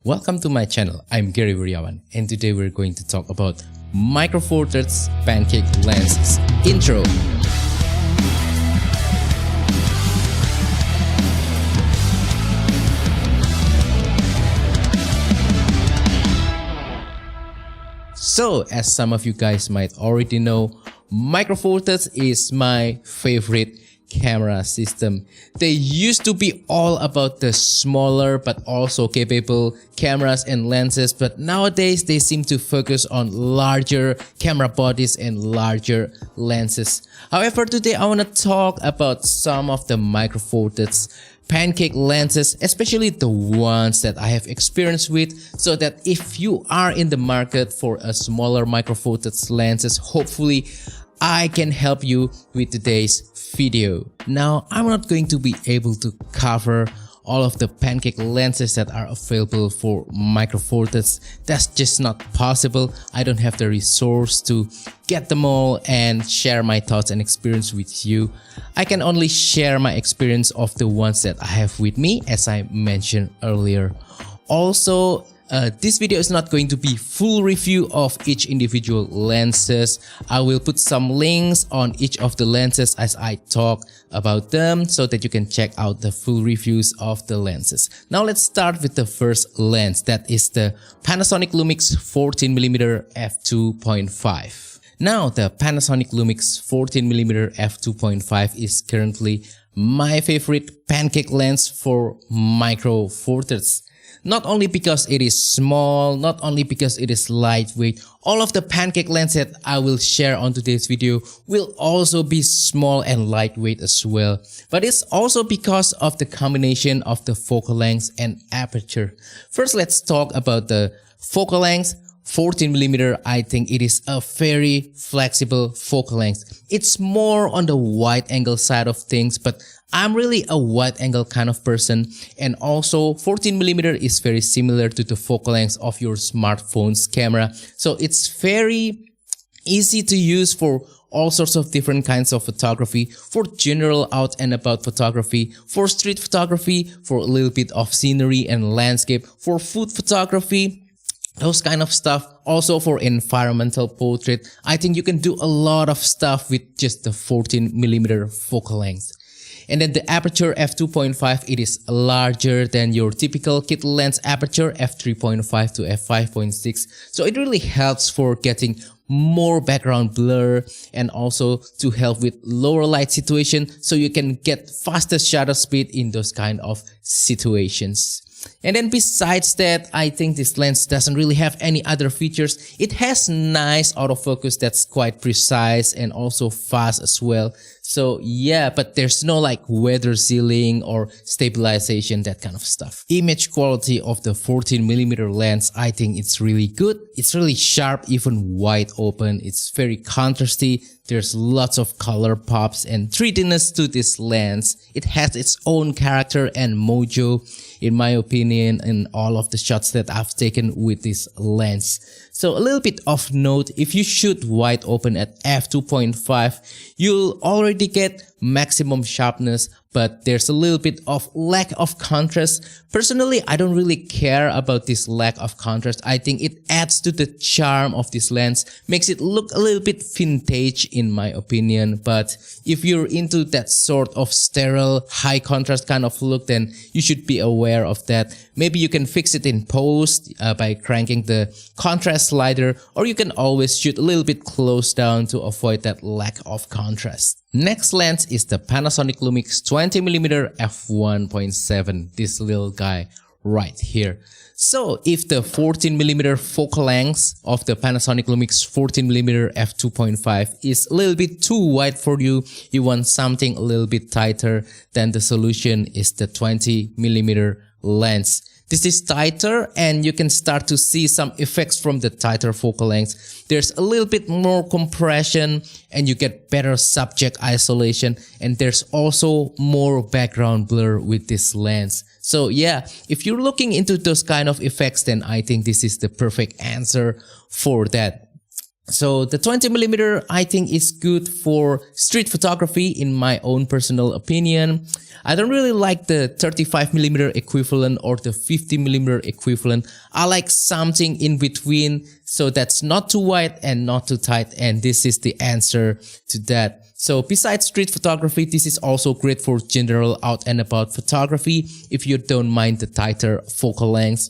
Welcome to my channel. I'm Gary Wiryawan, and today we're going to talk about Micro Four Thirds Pancake lenses. Intro. So, as some of you guys might already know, Micro Four Thirds is my favorite camera system. They used to be all about the smaller but also capable cameras and lenses, but nowadays they seem to focus on larger camera bodies and larger lenses. However, today I want to talk about some of the Micro Four Thirds Pancake lenses, especially the ones that I have experience with, so that if you are in the market for a smaller Micro Four Thirds lenses, hopefully I can help you with today's video. Now, I'm not going to be able to cover all of the Pancake lenses that are available for Micro Four Thirds. That's just not possible. I don't have the resource to get them all and share my thoughts and experience with you. I can only share my experience of the ones that I have with me, as I mentioned earlier. Also, this video is not going to be full review of each individual lenses. I will put some links on each of the lenses as I talk about them so that you can check out the full reviews of the lenses. Now let's start with the first lens, that is the Panasonic Lumix 14mm f2.5. Now the Panasonic Lumix 14mm f2.5 is currently my favorite Pancake lens for Micro Four Thirds. Not only because it is small, not only because it is lightweight, all of the Pancake lenses that I will share on today's video will also be small and lightweight as well. But it's also because of the combination of the focal length and aperture. First, let's talk about the focal length. 14mm, I think it is a very flexible focal length. It's more on the wide angle side of things, but I'm really a wide angle kind of person, and also 14mm is very similar to the focal length of your smartphone's camera. So it's very easy to use for all sorts of different kinds of photography, for general out and about photography, for street photography, for a little bit of scenery and landscape, for food photography, those kind of stuff. Also for environmental portrait. I think you can do a lot of stuff with just the 14mm focal length. And then the aperture f2.5, it is larger than your typical kit lens aperture f3.5 to f5.6. So it really helps for getting more background blur and also to help with lower light situation, so you can get faster shutter speed in those kind of situations. And then besides that, I think this lens doesn't really have any other features. It has nice autofocus that's quite precise and also fast as well. So yeah, but there's no like weather sealing or stabilization, that kind of stuff. Image quality of the 14mm lens, I think it's really good. It's really sharp, even wide open. It's very contrasty. There's lots of color pops and 3Dness to this lens. It has its own character and mojo, in my opinion, in all of the shots that I've taken with this lens. So a little bit of note, if you shoot wide open at f2.5, you'll already get maximum sharpness, but there's a little bit of lack of contrast. Personally, I don't really care about this lack of contrast. I think it adds to the charm of this lens, makes it look a little bit vintage in my opinion. But if you're into that sort of sterile, high contrast kind of look, then you should be aware of that. Maybe you can fix it in post by cranking the contrast slider, or you can always shoot a little bit close down to avoid that lack of contrast. Next lens is the Panasonic Lumix 20mm f1.7, this little guy right here. So if the 14mm focal length of the Panasonic Lumix 14mm f2.5 is a little bit too wide for you, you want something a little bit tighter, then the solution is the 20mm lens. This is tighter and you can start to see some effects from the tighter focal length. There's a little bit more compression and you get better subject isolation, and there's also more background blur with this lens. So yeah, if you're looking into those kind of effects, then I think this is the perfect answer for that. So the 20mm I think is good for street photography in my own personal opinion. I don't really like the 35mm equivalent or the 50mm equivalent. I like something in between, so that's not too wide and not too tight, and this is the answer to that. So besides street photography, this is also great for general out and about photography if you don't mind the tighter focal length.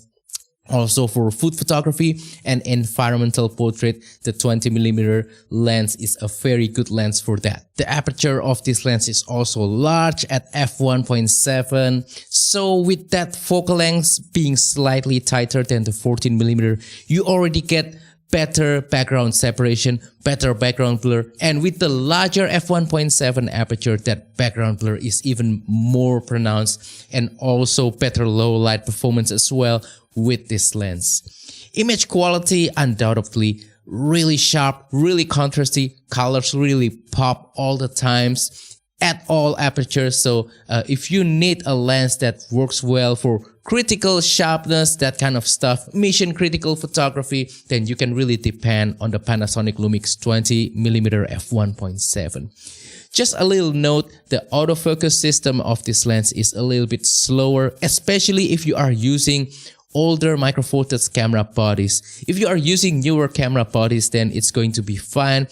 Also for food photography and environmental portrait, the 20mm lens is a very good lens for that. The aperture of this lens is also large at f1.7. So with that focal length being slightly tighter than the 14mm, you already get better background separation, better background blur, and with the larger f1.7 aperture, that background blur is even more pronounced, and also better low light performance as well with this lens. Image quality undoubtedly really sharp, really contrasty, colors really pop all the times at all apertures. So if you need a lens that works well for critical sharpness, that kind of stuff, mission critical photography, then you can really depend on the Panasonic Lumix 20mm f1.7. Just a little note, the autofocus system of this lens is a little bit slower, especially if you are using older Micro Four Thirds camera bodies. If you are using newer camera bodies, then it's going to be fine.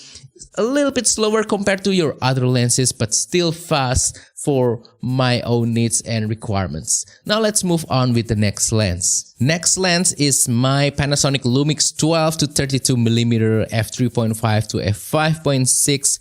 A little bit slower compared to your other lenses, but still fast for my own needs and requirements. Now let's move on with the next lens. Next lens is my Panasonic Lumix 12 to 32mm f3.5 to f5.6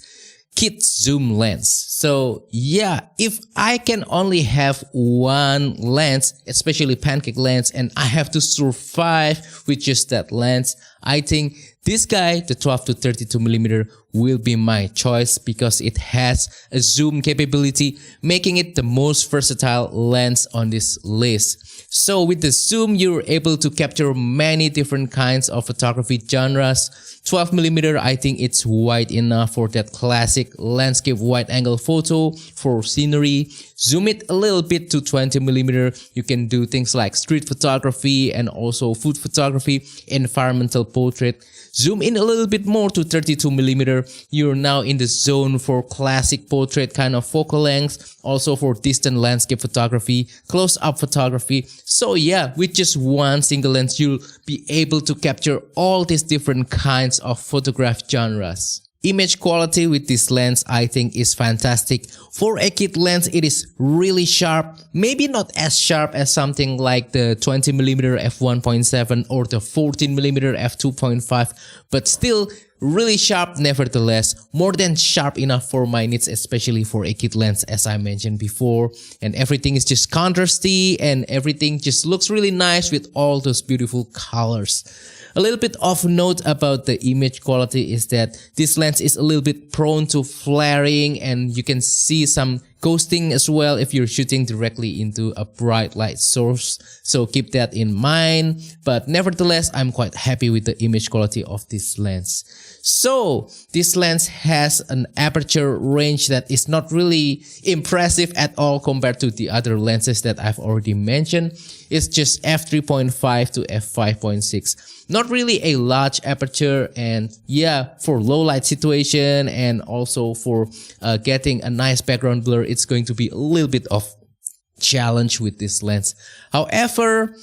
kit zoom lens. So yeah, if I can only have one lens, especially Pancake lens, and I have to survive with just that lens, I think this guy, the 12 to 32mm, will be my choice because it has a zoom capability, making it the most versatile lens on this list. So with the zoom, you're able to capture many different kinds of photography genres. 12mm, I think it's wide enough for that classic landscape wide angle photo, for scenery. Zoom it a little bit to 20mm, you can do things like street photography and also food photography, environmental portrait. Zoom in a little bit more to 32mm, you're now in the zone for classic portrait kind of focal length, also for distant landscape photography, close-up photography. So yeah, with just one single lens, you'll be able to capture all these different kinds of photograph genres. Image quality with this lens I think is fantastic. For a kit lens, it is really sharp, maybe not as sharp as something like the 20mm f1.7 or the 14mm f2.5, but still really sharp nevertheless, more than sharp enough for my needs, especially for a kit lens as I mentioned before. And everything is just contrasty and everything just looks really nice with all those beautiful colors. A little bit of note about the image quality is that this lens is a little bit prone to flaring, and you can see some ghosting as well if you're shooting directly into a bright light source. So keep that in mind. But nevertheless, I'm quite happy with the image quality of this lens. So this lens has an aperture range that is not really impressive at all compared to the other lenses that I've already mentioned. It's just f3.5 to f5.6. Not really a large aperture, and yeah, for low light situation and also for getting a nice background blur, it's going to be a little bit of challenge with this lens. However,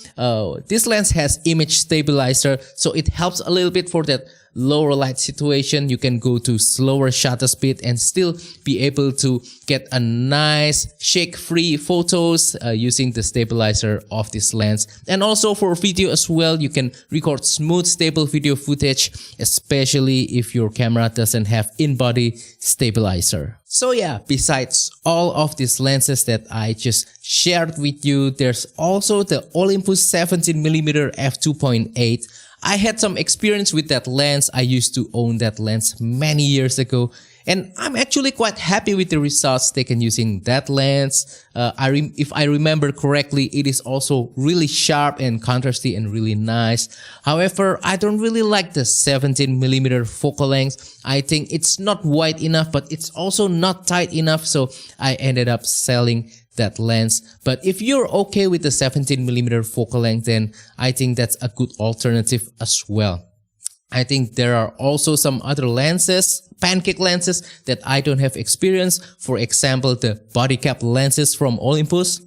this lens has image stabilizer, so it helps a little bit for that lower light situation. You can go to slower shutter speed and still be able to get a nice shake-free photos using the stabilizer of this lens. And also for video as well, you can record smooth stable video footage, especially if your camera doesn't have in-body stabilizer. So yeah, besides all of these lenses that I just shared with you, there's also the Olympus 17mm f2.8. I had some experience with that lens. I used to own that lens many years ago, and I'm actually quite happy with the results taken using that lens. If I remember correctly, it is also really sharp and contrasty and really nice. However, I don't really like the 17mm focal length. I think it's not wide enough, but it's also not tight enough, so I ended up selling that lens. But if you're okay with the 17mm focal length, then I think that's a good alternative as well. I think there are also some other lenses, Pancake lenses that I don't have experience. For example, the body cap lenses from Olympus.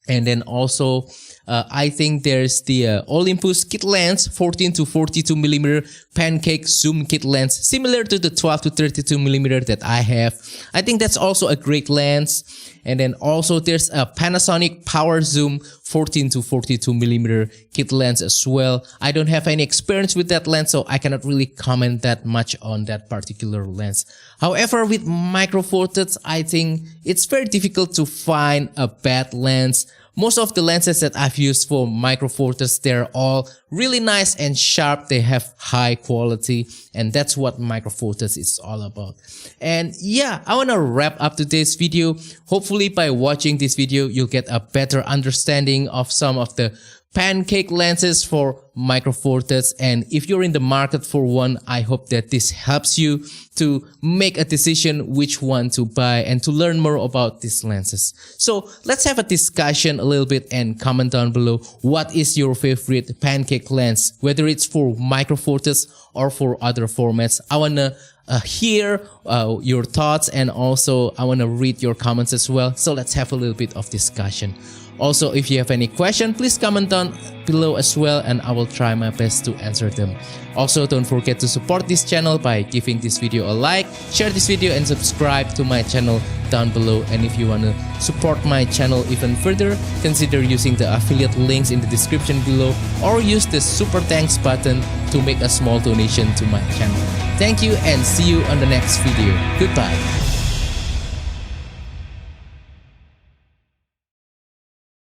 And then also, I think there's the Olympus kit lens, 14 to 42 millimeter Pancake zoom kit lens, similar to the 12 to 32 millimeter that I have. I think that's also a great lens. And then also there's a Panasonic Power Zoom 14 to 42 millimeter kit lens as well. I don't have any experience with that lens, so I cannot really comment that much on that particular lens. However, with Micro Four Thirds, I think it's very difficult to find a bad lens. Most of the lenses that I've used for Micro Four Thirds, they're all really nice and sharp. They have high quality, and that's what Micro Four Thirds is all about. And yeah, I want to wrap up today's video. Hopefully by watching this video, you'll get a better understanding of some of the Pancake lenses for Micro Four Thirds. And if you're in the market for one, I hope that this helps you to make a decision which one to buy and to learn more about these lenses. So let's have a discussion a little bit and comment down below what is your favorite Pancake lens, whether it's for Micro Four Thirds or for other formats. I wanna hear your thoughts, and also I wanna read your comments as well. So let's have a little bit of discussion. Also, if you have any question, please comment down below as well, and I will try my best to answer them. Also, don't forget to support this channel by giving this video a like, share this video, and subscribe to my channel down below. And if you want to support my channel even further, consider using the affiliate links in the description below, or use the super thanks button to make a small donation to my channel. Thank you, and see you on the next video. Goodbye.